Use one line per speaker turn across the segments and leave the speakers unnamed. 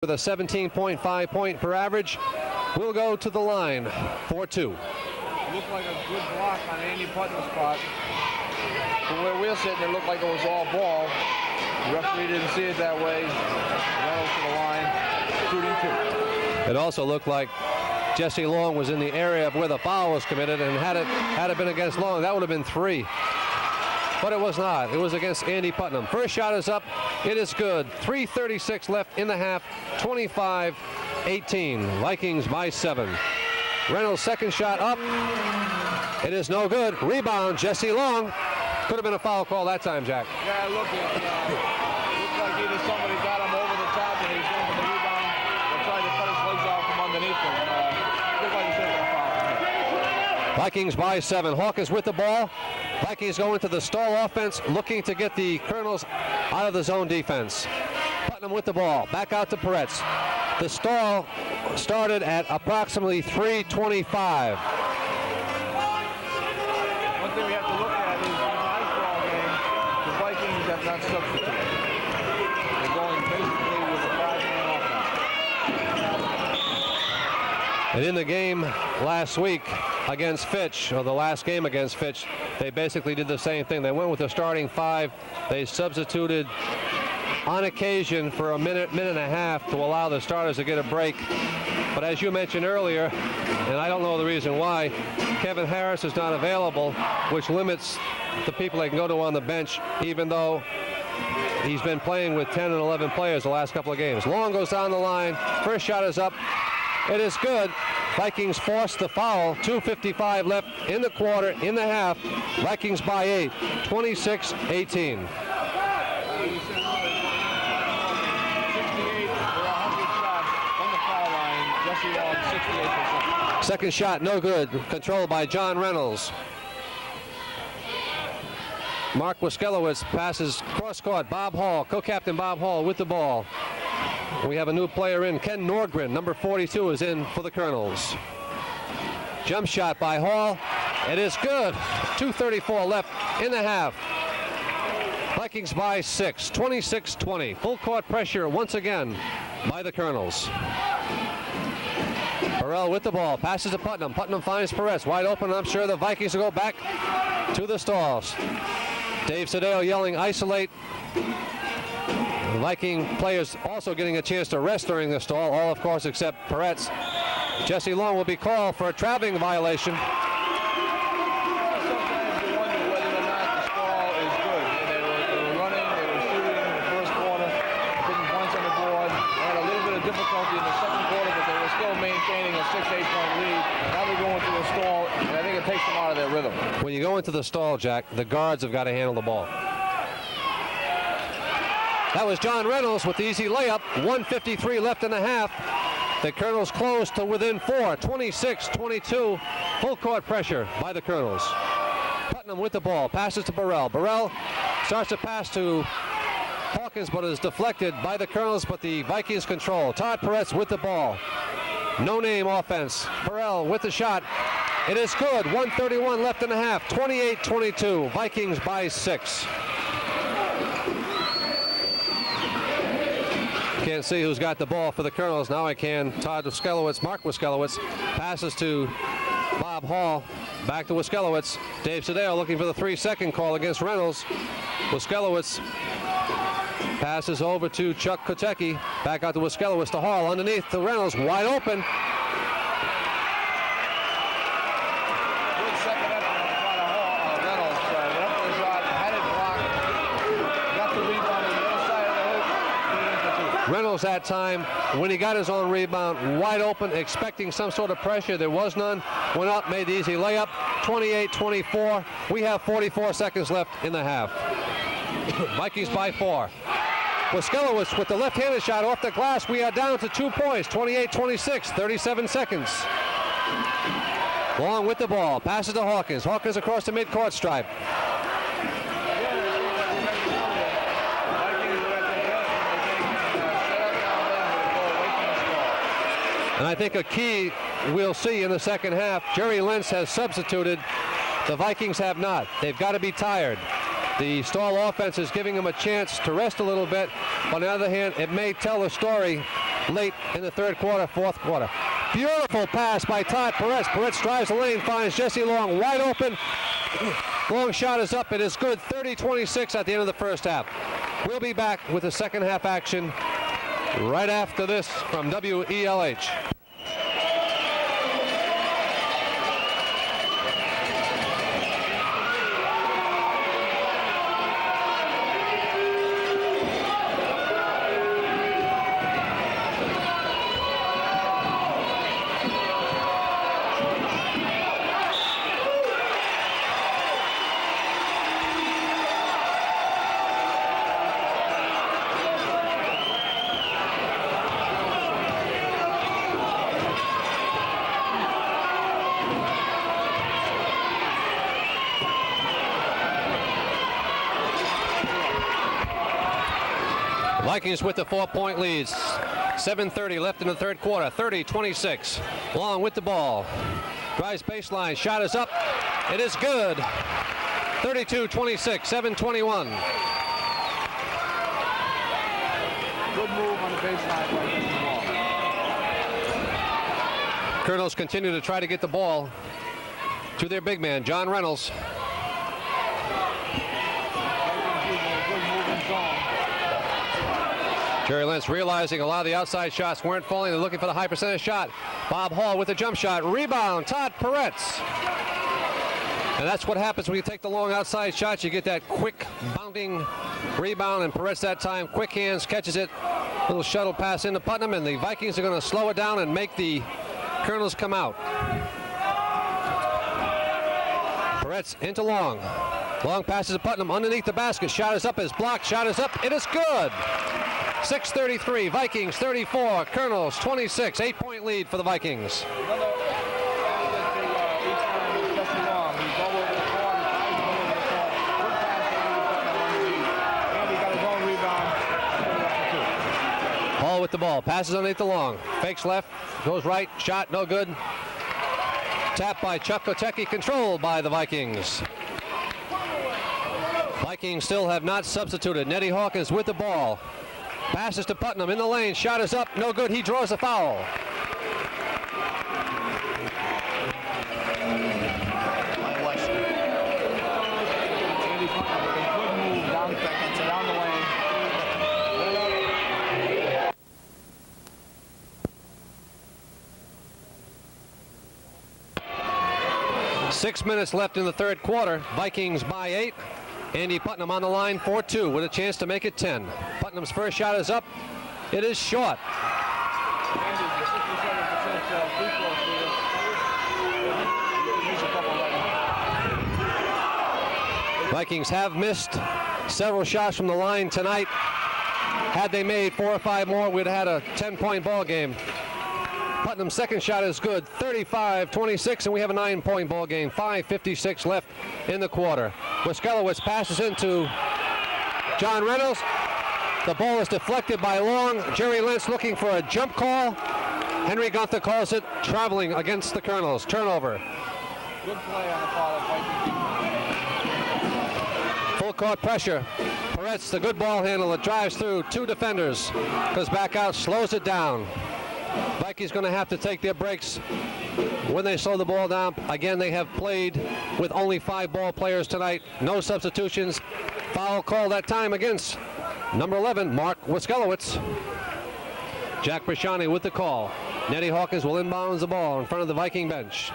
with a 17.5 point per average, will go to the line for 2.
Looked like a good block on Andy Putnam's spot. From where we're sitting, it looked like it was all ball. The referee didn't see it that way. Reynolds to the line, shooting 2.
It also looked like Jesse Long was in the area of where the foul was committed, and had it been against Long, that would have been 3. But it was not. It was against Andy Putnam. First shot is up. It is good. 3:36 left in the half. 25-18. Vikings by 7. Reynolds' second shot up. It is no good. Rebound, Jesse Long. Could have been a foul call that time, Jack.
Yeah, looked like either somebody got him over the top and he's going for the rebound or tried to cut his legs off from underneath him. Looked like he should have been fouled.
Vikings by 7. Hawkins with the ball. Vikings go into the stall offense, looking to get the Colonels out of the zone defense. Putnam with the ball. Back out to Peretz. The stall started at approximately 3:25.
One thing we have to look at is in the basketball game, the Vikings have not substituted. They're going basically with a 5-man offense.
And in the game last week against Fitch, or the last game against Fitch, they basically did the same thing. They went with the starting 5. They substituted on occasion for a minute and a half to allow the starters to get a break. But as you mentioned earlier, and I don't know the reason why, Kevin Harris is not available, which limits the people they can go to on the bench, even though he's been playing with 10 and 11 players the last couple of games. Long goes down the line. First shot is up. It is good. Vikings force the foul. 2:55 left in the quarter, in the half. Vikings by 8, 26-18. Second shot, no good. Controlled by John Reynolds. Mark Waskelowitz passes cross court. Bob Hall, co-captain Bob Hall with the ball. We have a new player in. Ken Norgren, number 42, is in for the Colonels. Jump shot by Hall. It is good. 2:34 left in the half. Vikings by 6, 26-20. Full court pressure once again by the Colonels. Burrell with the ball, passes to Putnam. Putnam finds Peretz wide open. I'm sure the Vikings will go back to the stalls. Dave Sedale yelling, isolate. The Viking players also getting a chance to rest during the stall, all of course except Peretz. Jesse Long will be called for a traveling violation.
Sometimes you wonder whether or not the stall is good. They were running, they were shooting in the first quarter, putting points on the board. They had a little bit of difficulty in the second quarter, but they were still maintaining a 6-8 point lead. Now they're going to the stall, and I think it takes them out of their rhythm.
When you go into the stall, Jack, the guards have got to handle the ball. That was John Reynolds with the easy layup. 1:53 left in the half. The Colonels close to within 4, 26-22. Full court pressure by the Colonels. Putnam with the ball, passes to Burrell. Burrell starts to pass to Hawkins, but is deflected by the Colonels, but the Vikings control. Todd Peretz with the ball. No-name offense. Burrell with the shot. It is good. 1:31 left in the half. 28-22. Vikings by 6. Can't see who's got the ball for the Colonels. Now I can. Todd Waskelowitz, Mark Waskelowitz, passes to Bob Hall. Back to Waskelowitz. Dave Sedale looking for the 3-second call against Reynolds. Waskelowitz passes over to Chuck Kotecki. Back out to Waskelowitz to Hall. Underneath to Reynolds. Wide open.
Good second effort on the part of Reynolds. Went up for the shot, had it blocked, got the rebound on the other side of the hoop, put it in for 2.
Reynolds that time, when he got his own rebound, wide open, expecting some sort of pressure. There was none. Went up, made the easy layup. 28-24. We have 44 seconds left in the half. Vikings by 4. Waskelowitz with the left-handed shot off the glass. We are down to 2 points. 28-26. 37 seconds. Long with the ball. Passes to Hawkins. Hawkins across the midcourt stripe. And I think a key we'll see in the second half, Jerry Lentz has substituted. The Vikings have not. They've got to be tired. The stall offense is giving them a chance to rest a little bit. On the other hand, it may tell a story late in the third quarter, fourth quarter. Beautiful pass by Todd Perez. Perez drives the lane, finds Jesse Long wide open. Long shot is up. It is good. 30-26 at the end of the first half. We'll be back with the second half action right after this from WELH. Vikings with the 4-point leads. 7:30 left in the third quarter. 30-26. Long with the ball. Drives baseline. Shot is up. It is good. 32-26. 7:21.
Good move on the baseline by Jesse Long.
Colonels continue to try to get the ball to their big man, John Reynolds. Jerry Lentz realizing a lot of the outside shots weren't falling. They're looking for the high percentage shot. Bob Hall with the jump shot. Rebound, Todd Peretz. And that's what happens when you take the long outside shots. You get that quick bounding rebound, and Peretz that time, quick hands, catches it. Little shuttle pass into Putnam, and the Vikings are going to slow it down and make the Colonels come out. Peretz into Long. Long passes to Putnam underneath the basket. Shot is up, is blocked. Shot is up. It is good. 6:33, Vikings 34, Colonels 26, 8-point lead for the Vikings. Hall with the ball, passes underneath the Long, fakes left, goes right, shot no good. Tap by Chuck Kotecki, controlled by the Vikings. Vikings still have not substituted. Nettie Hawkins with the ball. Passes to Putnam in the lane. Shot is up. No good. He draws a foul.
Andy Putnam with a good move down the lane.
6 minutes left in the third quarter. Vikings by 8. Andy Putnam on the line for 2 with a chance to make it 10. Putnam's first shot is up. It is short. Vikings have missed several shots from the line tonight. Had they made 4 or 5 more, we'd have had a 10-point ball game. Putnam's second shot is good, 35-26, and we have a 9-point ball game. 5:56 left in the quarter. Wiskelowitz passes into John Reynolds. The ball is deflected by Long. Jerry Lentz looking for a jump call. Henry Gunther calls it traveling against the Colonels. Turnover.
Good play on the part of Vikings.
Full court pressure. Peretz, the good ball handler, drives through 2 defenders. Goes back out, slows it down. Vikings going to have to take their breaks when they slow the ball down. Again, they have played with only 5 ball players tonight. No substitutions. Foul call that time against number 11, Mark Wiskelowitz. Jack Brashani with the call. Nettie Hawkins will inbounds the ball in front of the Viking bench.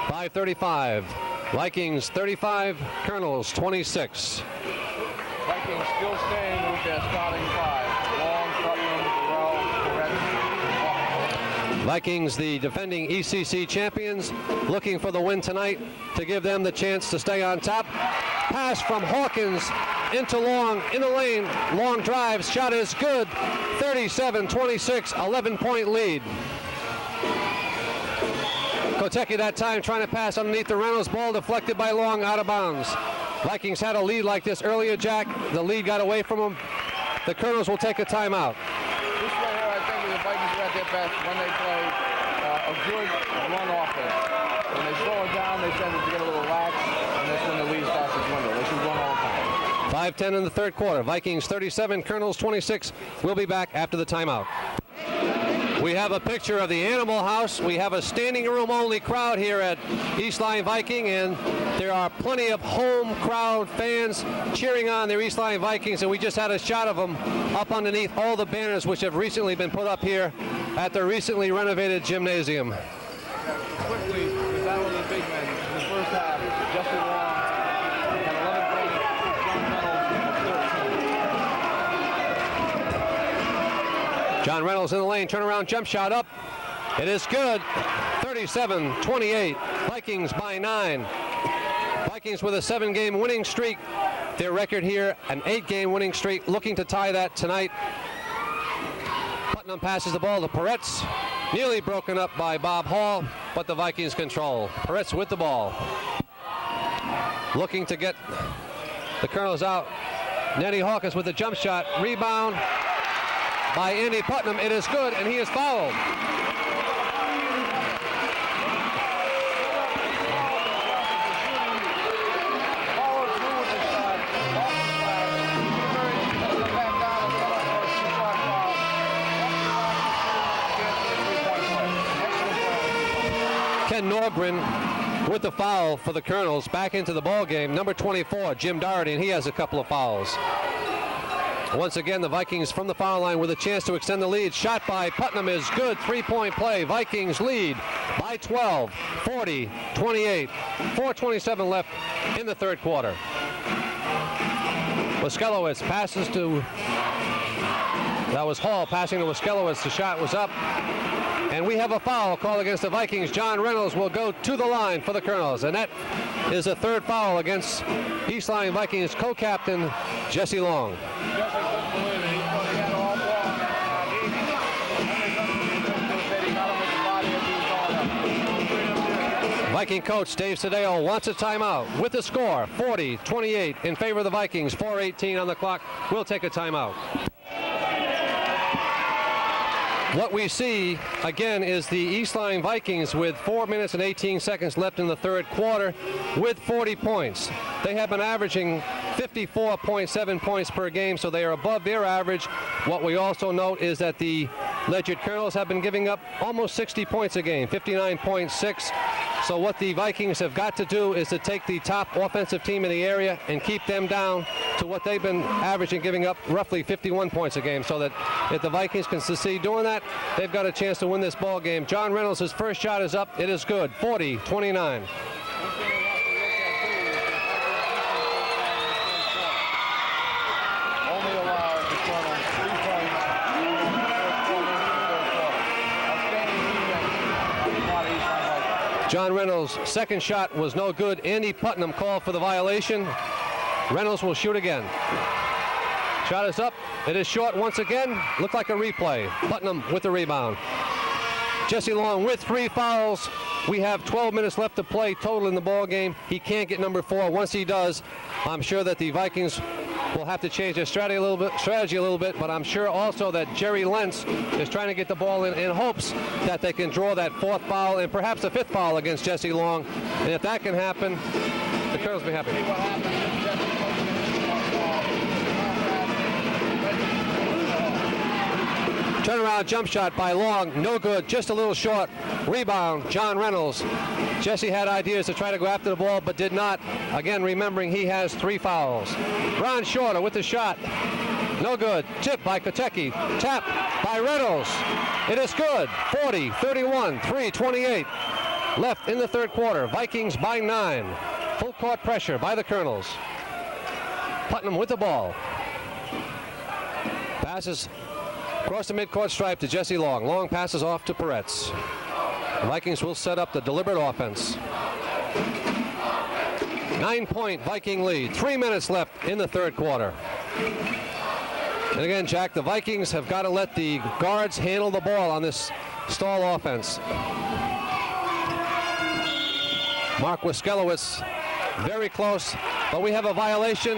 5:35. Vikings 35, Colonels 26.
Vikings still staying with their starting 5.
Vikings, the defending ECC champions, looking for the win tonight to give them the chance to stay on top. Pass from Hawkins into Long in the lane. Long drives. Shot is good. 37-26, 11-point lead. Kotecki that time trying to pass underneath the Reynolds. Ball deflected by Long, out of bounds. Vikings had a lead like this earlier, Jack. The lead got away from them. The Colonels will take a timeout.
This right here, I think the Vikings are at their best when they play a good run offense. When they slow it down, they tend to get a little lax, and that's when the lead starts to dwindle. They should run all the time.
5:10 in the third quarter. Vikings 37, Colonels 26. We'll be back after the timeout. We have a picture of the Animal House. We have a standing room only crowd here at East Lyme Viking, and there are plenty of home crowd fans cheering on their East Lyme Vikings, and we just had a shot of them up underneath all the banners which have recently been put up here at the recently renovated gymnasium.
Quickly, the battle of the big men in the first half. Jesse Long had 11 points.
John Reynolds in the lane, turnaround jump shot up. It is good. 37-28. Vikings by 9. Vikings with a 7-game winning streak. Their record here, an 8-game winning streak, looking to tie that tonight. Putnam passes the ball to Peretz. Nearly broken up by Bob Hall, but the Vikings control. Peretz with the ball. Looking to get the Colonels out. Nettie Hawkins with the jump shot. Rebound by Andy Putnam. It is good, and he is fouled. Ken Norgren with the foul for the Colonels. Back into the ball game. Number 24, Jim Doherty, and he has a couple of fouls. Once again, the Vikings from the foul line with a chance to extend the lead. Shot by Putnam is good. 3-point play. Vikings lead by 12, 40-28. 4:27 left in the third quarter. Waskelowitz passes to, that was Hall passing to Waskelowitz. The shot was up. And we have a foul called against the Vikings. John Reynolds will go to the line for the Colonels. And that is a third foul against East Lyme Vikings co-captain Jesse Long. Viking coach Dave Sedeo wants a timeout with the score 40-28 in favor of the Vikings. 4:18 on the clock. We'll take a timeout. What we see again is the East Lyme Vikings with 4 minutes and 18 seconds left in the third quarter with 40 points. They have been averaging 54.7 points per game, so they are above their average. What we also note is that the Ledyard Colonels have been giving up almost 60 points a game, 59.6. So what the Vikings have got to do is to take the top offensive team in the area and keep them down to what they've been averaging, giving up roughly 51 points a game, so that if the Vikings can succeed doing that, they've got a chance to win this ball game. John Reynolds, his first shot is up. It is good. 40-29. John Reynolds' second shot was no good. Andy Putnam called for the violation. Reynolds will shoot again. Shot is up. It is short once again. Looked like a replay. Putnam with the rebound. Jesse Long with 3 fouls. We have 12 minutes left to play total in the ball game. He can't get number 4. Once he does, I'm sure that the Vikings will have to change their strategy a little bit, but I'm sure also that Jerry Lentz is trying to get the ball in hopes that they can draw that 4th foul and perhaps a 5th foul against Jesse Long. And if that can happen, the Colonels will be happy. Turnaround jump shot by Long, no good, just a little short. Rebound, John Reynolds. Jesse had ideas to try to go after the ball, but did not. Again, remembering he has 3 fouls. Ron Shorter with the shot. No good. Tip by Kotecki. Tap by Reynolds. It is good. 40-31, 3:28 left in the third quarter. Vikings by 9. Full court pressure by the Colonels. Putnam with the ball. Passes across the midcourt stripe to Jesse Long. Long passes off to Peretz. The Vikings will set up the deliberate offense. 9-point Viking lead. 3 minutes left in the third quarter. And again, Jack, the Vikings have got to let the guards handle the ball on this stall offense. Mark Waskelowitz very close, but we have a violation,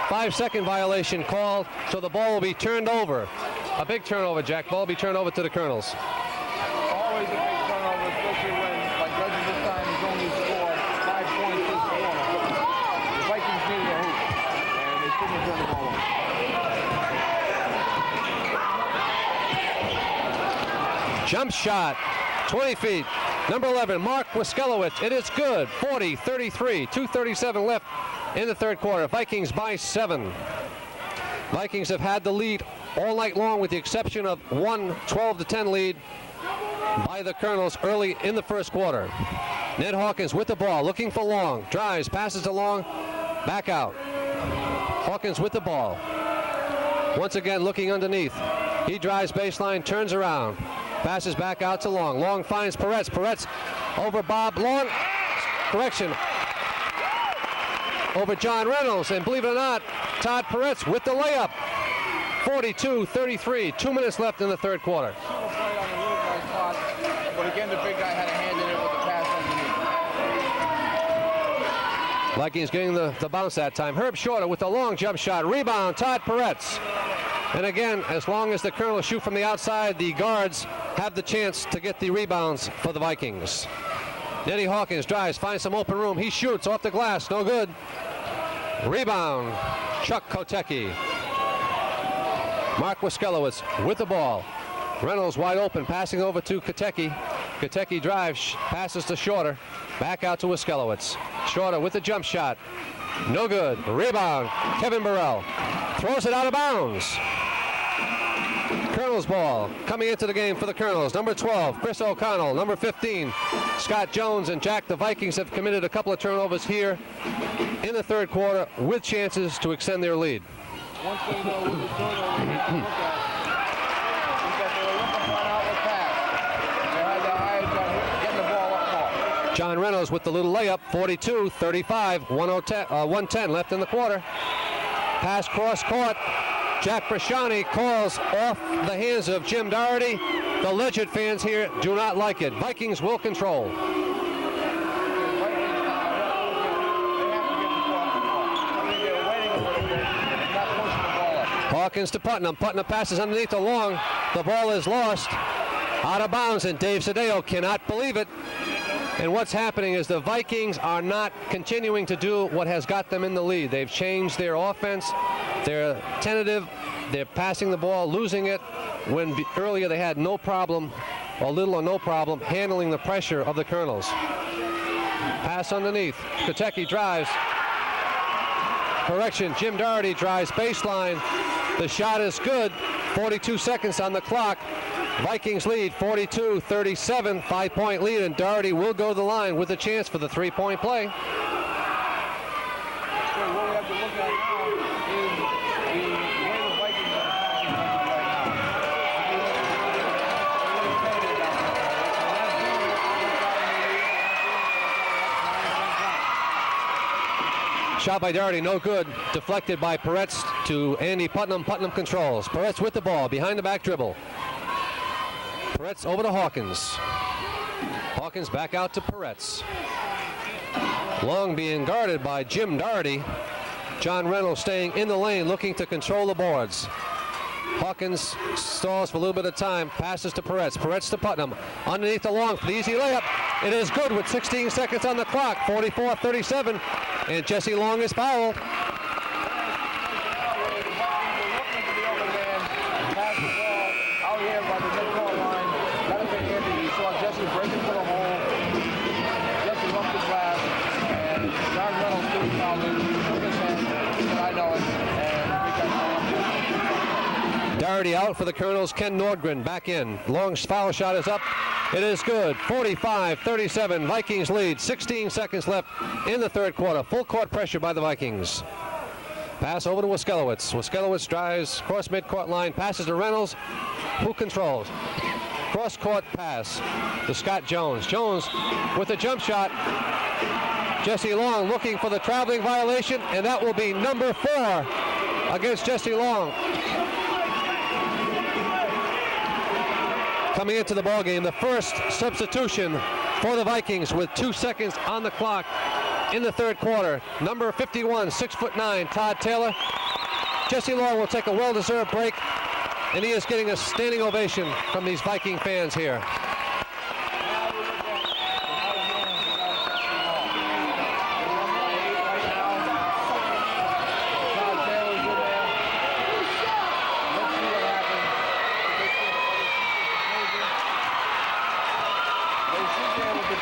5-second violation called, so the ball will be turned over. A big turnover, Jack. Ball will be turned over to the Colonels.
Always a big turnover, especially when, like Reggie this time, he's only scored 5 points this quarter. The Vikings needed a hoop, and they couldn't
Jump shot, 20 feet. Number 11, Mark Wiskelowitz. It is good. 40-33. 2:37 left in the third quarter. Vikings by 7. Vikings have had the lead all night long with the exception of one 12-10 lead by the Colonels early in the first quarter. Ned Hawkins with the ball, looking for Long. Drives, passes to Long, back out. Hawkins with the ball. Once again looking underneath. He drives baseline, turns around. Passes back out to Long. Long finds Peretz. Peretz over Bob Long. Correction. Over John Reynolds. And believe it or not, Todd Peretz with the layup. 42-33. 2 minutes left in the third quarter.
But again, the big guy had a hand in it with the pass underneath.
Vikings getting the bounce that time. Herb Shorter with the long jump shot. Rebound, Todd Peretz. And again, as long as the Colonels shoot from the outside, the guards have the chance to get the rebounds for the Vikings. Nettie Hawkins drives, finds some open room. He shoots off the glass, no good. Rebound, Chuck Kotecki. Mark Wiskelowitz with the ball. Reynolds wide open, passing over to Kotecki. Kotecki drives, passes to Shorter. Back out to Wiskelowitz. Shorter with the jump shot. No good. Rebound, Kevin Burrell. Throws it out of bounds. Colonels ball coming into the game for the Colonels. Number 12, Chris O'Connell. Number 15, Scott Jones. And Jack, the Vikings have committed a couple of turnovers here in the third quarter with chances to extend their lead.
One thing though with the turnover you have to look at is that they were looking for an outlet pass. They had their eyes on getting the ball up more.
John Reynolds with the little layup, 42-35, 110 left in the quarter. Pass cross court. Jack Brashani calls off the hands of Jim Doherty. The Ledyard fans here do not like it. Vikings will control. Hawkins to Putnam. Putnam passes underneath the Long. The ball is lost. Out of bounds, and Dave Sadeo cannot believe it. And what's happening is the Vikings are not continuing to do what has got them in the lead. They've changed their offense. They're tentative. They're passing the ball, losing it, when earlier they had no problem, or little or no problem, handling the pressure of the Colonels. Pass underneath. Kotecki drives. Correction, Jim Doherty drives baseline. The shot is good. 42 seconds on the clock. Vikings lead 42-37, 5-point lead, and Doherty will go to the line with a chance for the three-point play.
So what we have to look at now is the way the Vikings are attacking right now.
Shot by Doherty, no good. Deflected by Peretz to Andy Putnam. Putnam controls. Peretz with the ball, behind the back dribble. Peretz over to Hawkins. Hawkins back out to Peretz. Long being guarded by Jim Doherty. John Reynolds staying in the lane, looking to control the boards. Hawkins stalls for a little bit of time, passes to Peretz. Peretz to Putnam. Underneath the Long for the easy layup. It is good with 16 seconds on the clock. 44-37, and Jesse Long is fouled.
Breaking for the hole. Jesse lumped the glass, and John Reynolds threw foul in. He took his hand, he said, I know it, and we got
Doherty out for the Colonels. Ken Nordgren back in. Long's foul shot is up. It is good. 45-37. Vikings lead. 16 seconds left in the third quarter. Full court pressure by the Vikings. Pass over to Wiskelowitz. Wiskelowitz drives cross midcourt line. Passes to Reynolds, who controls. Cross-court pass to Scott Jones. Jones with a jump shot. Jesse Long looking for the traveling violation, and that will be number 4 against Jesse Long. Coming into the ballgame, the first substitution for the Vikings with 2 seconds on the clock in the third quarter. Number 51, 6'9", Todd Taylor. Jesse Long will take a well-deserved break, and he is getting a standing ovation from these Viking fans here.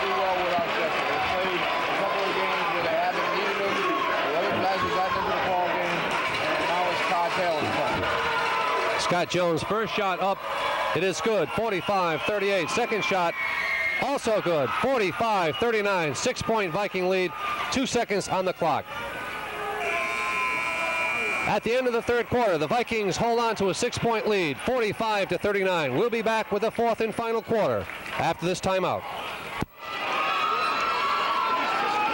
pretty well without Jeffrey. They've played a couple of games where they haven't needed him. The other guys have gotten into the ball game, and now it's Todd Taylor's turn.
Scott Jones, first shot up. It is good, 45-38. Second shot, also good, 45-39. 6-point Viking lead, 2 seconds on the clock. At the end of the third quarter, the Vikings hold on to a 6-point lead, 45-39. We'll be back with the fourth and final quarter after this timeout.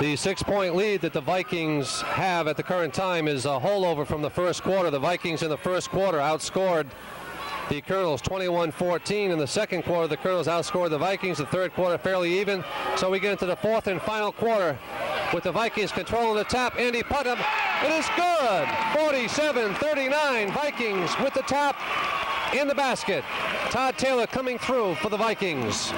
The 6-point lead that the Vikings have at the current time is a holdover from the first quarter. The Vikings in the first quarter outscored the Colonels 21-14. In the second quarter, the Colonels outscored the Vikings. The third quarter fairly even. So we get into the fourth and final quarter with the Vikings controlling the tap. Andy Putnam, it is good. 47-39. Vikings with the tap in the basket. Todd Taylor coming through for the Vikings.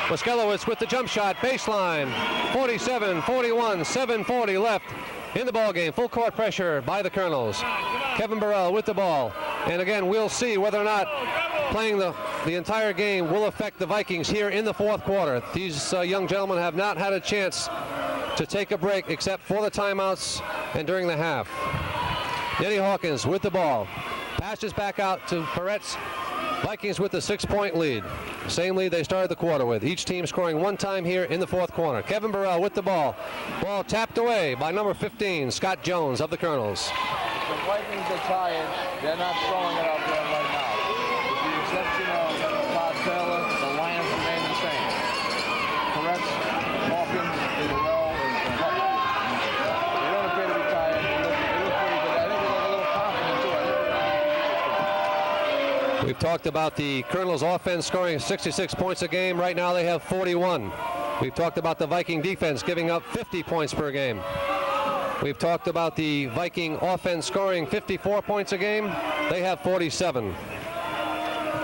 Waskelowitz with the jump shot, baseline, 47-41, 7:40 left in the ball game. Full court pressure by the Colonels. Kevin Burrell with the ball, and again we'll see whether or not playing the entire game will affect the Vikings here in the fourth quarter. These young gentlemen have not had a chance to take a break except for the timeouts and during the half. Eddie Hawkins with the ball, passes back out to Peretz. Vikings with the 6-point lead. Same lead they started the quarter with. Each team scoring one time here in the fourth quarter. Kevin Burrell with the ball. Ball tapped away by number 15, Scott Jones of the Colonels.
The Vikings are tired. They're not throwing it out there right now. With the exception of Todd Taylor, the lineup remain the same. Peretz, Hawkins, Burrell, and Putnam. They don't appear to be tired. They look pretty good. I think they look a little confident too.
We've talked about the Colonels offense scoring 66 points a game. Right now they have 41. We've talked about the Viking defense giving up 50 points per game. We've talked about the Viking offense scoring 54 points a game. They have 47.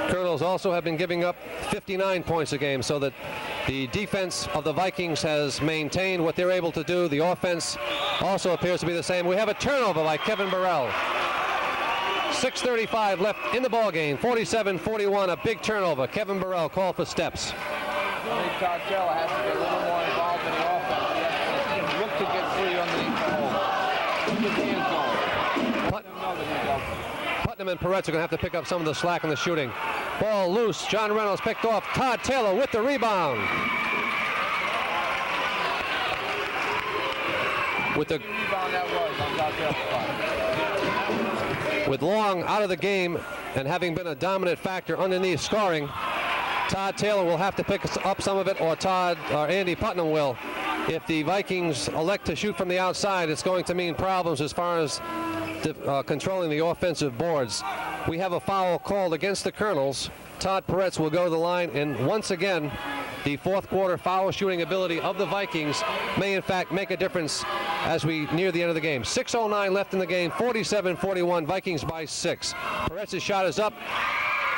Colonels also have been giving up 59 points a game, so that the defense of the Vikings has maintained what they're able to do. The offense also appears to be the same. We have a turnover by Kevin Burrell. 6:35 left in the ball game. 47-41, a big turnover. Kevin Burrell called for steps.
I think Todd Taylor has to get a little more involved in the offense. He has to look to get free underneath the hole. Look at the end zone. Let them know that he's open.
Putnam and Peretz are going to have to pick up some of the slack in the shooting. Ball loose. John Reynolds picked off. Todd Taylor with the rebound. With the
rebound that was on Todd Taylor's part.
With Long out of the game and having been a dominant factor underneath scoring, Todd Taylor will have to pick up some of it, or Andy Putnam will. If the Vikings elect to shoot from the outside, it's going to mean problems as far as controlling the offensive boards. We have a foul called against the Colonels. Todd Peretz will go to the line, and once again, the fourth quarter foul shooting ability of the Vikings may in fact make a difference as we near the end of the game. 6:09 left in the game, 47-41, Vikings by 6. Peretz's shot is up.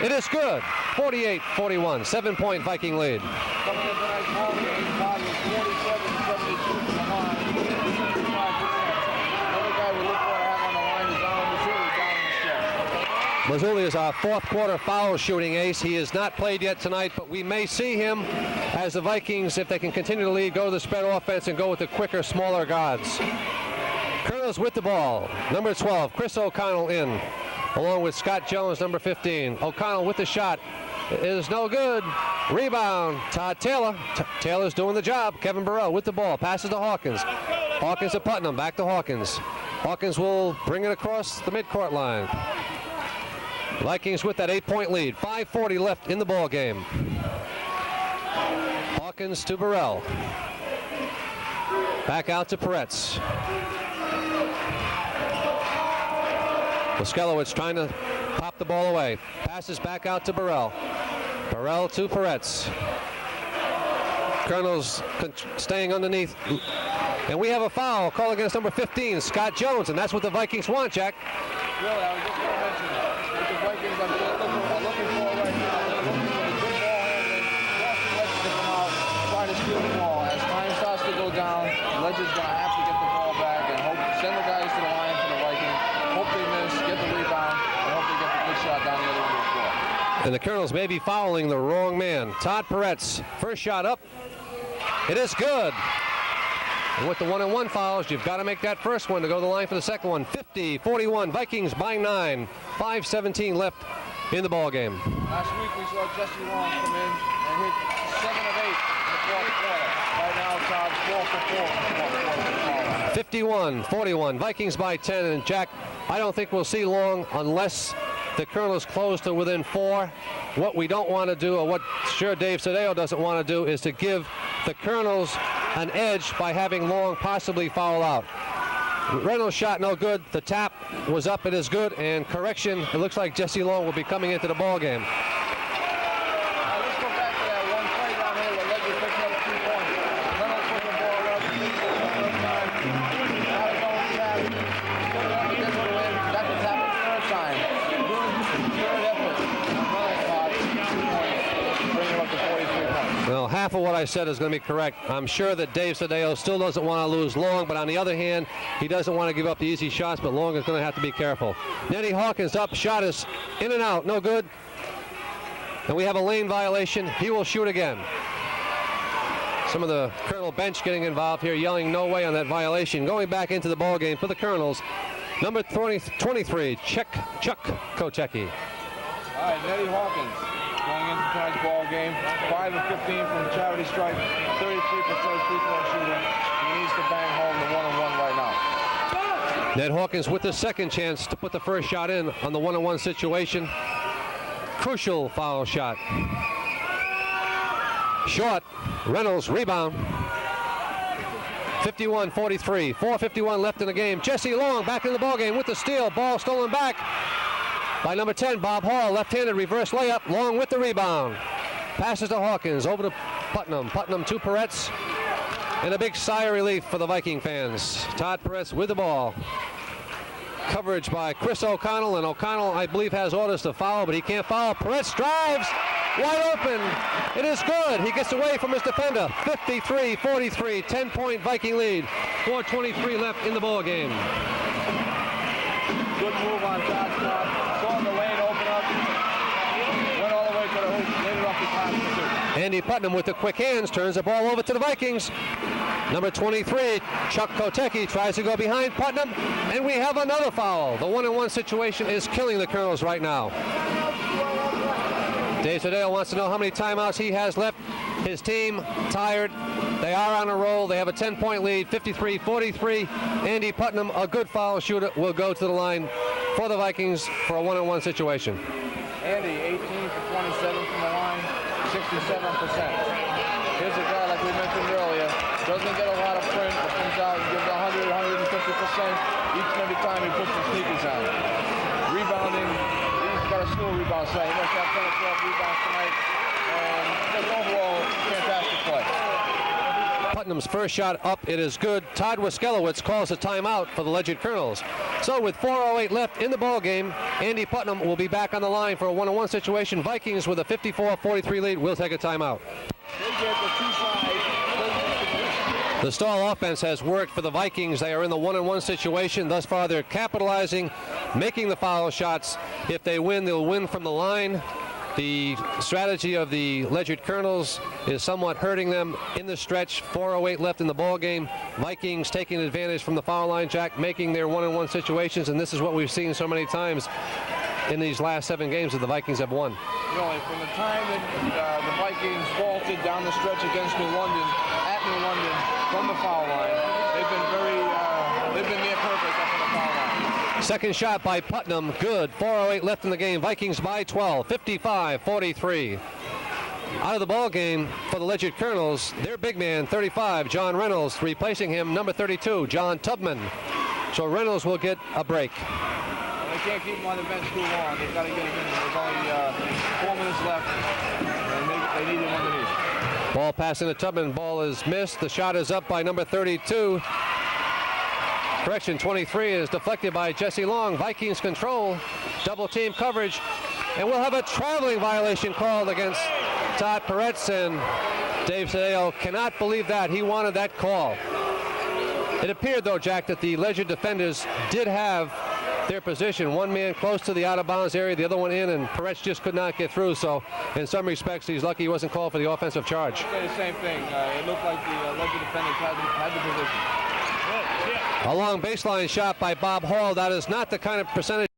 It is good. 48-41, 7-point Viking lead.
Coming into tonight's ball game, Todd was 47-72 from the line. Another guy we look for to have on the line is Donald Mazzulli down in the stretch.
Mazzulli is our fourth quarter foul shooting ace. He has not played yet tonight, but we may see him as the Vikings, if they can continue to lead, go to the spread offense and go with the quicker, smaller guards. Colonels with the ball. Number 12, Chris O'Connell in, along with Scott Jones, number 15. O'Connell with the shot. It is no good. Rebound, Todd Taylor. Taylor's doing the job. Kevin Burrell with the ball. Passes to Hawkins. Hawkins to Putnam. Back to Hawkins. Hawkins will bring it across the midcourt line. Vikings with that 8-point lead. 5:40 left in the ball game. Hawkins to Burrell. Back out to Peretz. Waskelowitz trying to pop the ball away. Passes back out to Burrell. Burrell to Peretz. Colonels staying underneath. And we have a foul call against number 15, Scott Jones, and that's what the Vikings want, Jack.
Really, I was just going to mention what the Vikings are looking for right now. They're looking for the good ball handling. Boston Ledge to come out, try to steal the ball. As time starts to go down, Ledge is going to have to get the ball back and send the guys to the line for the Vikings. Hope they miss, get the rebound, and hope they get the good shot down the other end of the floor.
And the Colonels may be fouling the wrong man. Todd Peretz, first shot up. It is good. And with the 1-and-1 fouls, you've got to make that first one to go to the line for the second one. 50-41, Vikings by 9. 5:17 left in the ball game.
Last week we saw Jesse Long come in and hit 7 of 8 in the fourth quarter. Right now, Todd's 4 for 4 in the 51-41, Vikings by 10. And Jack, I don't think we'll see Long unless the Colonels close to within 4. What we don't want to do, or what sure Dave Sadeo doesn't want to do, is to give the Colonels an edge by having Long possibly foul out. Reynolds shot no good. The tap was up. It is good. And correction, it looks like Jesse Long will be coming into the ball game. Let's go back to that one play down here where Ledyard picked up 2 points. Reynolds put the ball up. He for the first time. Now his own tap. Put it up against the wind. That's what's happened the third time. Third effort. Reynolds caught 2 points. Bring him up to 43 points.
Well, half of what I said is going to be correct. I'm sure that Dave Sadeo still doesn't want to lose Long, but on the other hand, he doesn't want to give up the easy shots, but Long is going to have to be careful. Nettie Hawkins up, shot is in and out, no good. And we have a lane violation. He will shoot again. Some of the Colonel bench getting involved here, yelling no way on that violation. Going back into the ball game for the Colonels, number 23, Chuck Kotecki.
All right, Nettie Hawkins going into tonight's ball game. 5 of 15 from charity stripe, 33% free-throw shooter. He needs to bang home the 1-and-1 right now.
Ned Hawkins with the second chance to put the first shot in on the 1-on-1 situation. Crucial foul shot. Short. Reynolds rebound. 51-43. 4:51 left in the game. Jesse Long back in the ball game with the steal. Ball stolen back by number 10, Bob Hall. Left-handed reverse layup. Long with the rebound. Passes to Hawkins. Over to Putnam. Putnam to Peretz. And a big sigh of relief for the Viking fans. Todd Peretz with the ball. Coverage by Chris O'Connell. And O'Connell, I believe, has orders to foul, but he can't foul. Peretz drives. Wide open. It is good. He gets away from his defender. 53-43. 10-point Viking lead. 4:23 left in the ball game.
Good move on Todd's part. Saw the lane open up. Went all the way to the hoop. Laid it off the top.
Andy Putnam with the quick hands turns the ball over to the Vikings. Number 23, Chuck Kotecki, tries to go behind Putnam, and we have another foul. The 1-on-1 situation is killing the Colonels right now. Dave Sadeo wants to know how many timeouts he has left. His team tired. They are on a roll. They have a 10-point lead, 53-43. Andy Putnam, a good foul shooter, will go to the line for the Vikings for a 1-on-1 situation.
Andy, 18 for 27 from the line, 67%. Here's a guy, like we mentioned earlier, doesn't get a lot of print, but comes out and gives 100, 150% each and every time he puts the sneakers on. Rebounding, he's got a slew of rebounds tonight. He must have 10 or 12 rebounds tonight. And just overall, fantastic play.
Putnam's first shot up, it is good. Todd Waskelowitz calls a timeout for the Ledyard Colonels. So with 4:08 left in the ball game, Andy Putnam will be back on the line for a 1-on-1 situation. Vikings with a 54-43 lead will take a timeout.
They get the two sides.
The stall offense has worked for the Vikings. They are in the 1-on-1 situation. Thus far, they're capitalizing, making the foul shots. If they win, they'll win from the line. The strategy of the Ledyard Colonels is somewhat hurting them in the stretch. 4:08 left in the ball game. Vikings taking advantage from the foul line, Jack, making their 1-on-1 situations, and this is what we've seen so many times in these last 7 games that the Vikings have won.
Really, from the time that the Vikings vaulted down the stretch against New London, at New London, from the foul line, they've been near perfect up in the foul line.
Second shot by Putnam, good. 4:08 left in the game. Vikings by 12, 55-43. Out of the ball game for the Ledyard Colonels, their big man, 35, John Reynolds, replacing him, number 32, John Tubman. So Reynolds will get a break.
They can't keep him on the bench too long. They've got to get him in. There's only 4 minutes left, and they need him underneath.
Ball passing to Tubman. Ball is missed. The shot is up by number 32. Correction, 23 is deflected by Jesse Long. Vikings control. Double team coverage. And we'll have a traveling violation called against Todd Peretz. And Dave Sadeo cannot believe that. He wanted that call. It appeared, though, Jack, that the Ledyard defenders did have their position. One man close to the out-of-bounds area, the other one in, and Peretz just could not get through. So in some respects, he's lucky he wasn't called for the offensive charge.
I'd say the same thing. It looked like the Ledger defenders had the position.
A long baseline shot by Bob Hall. That is not the kind of percentage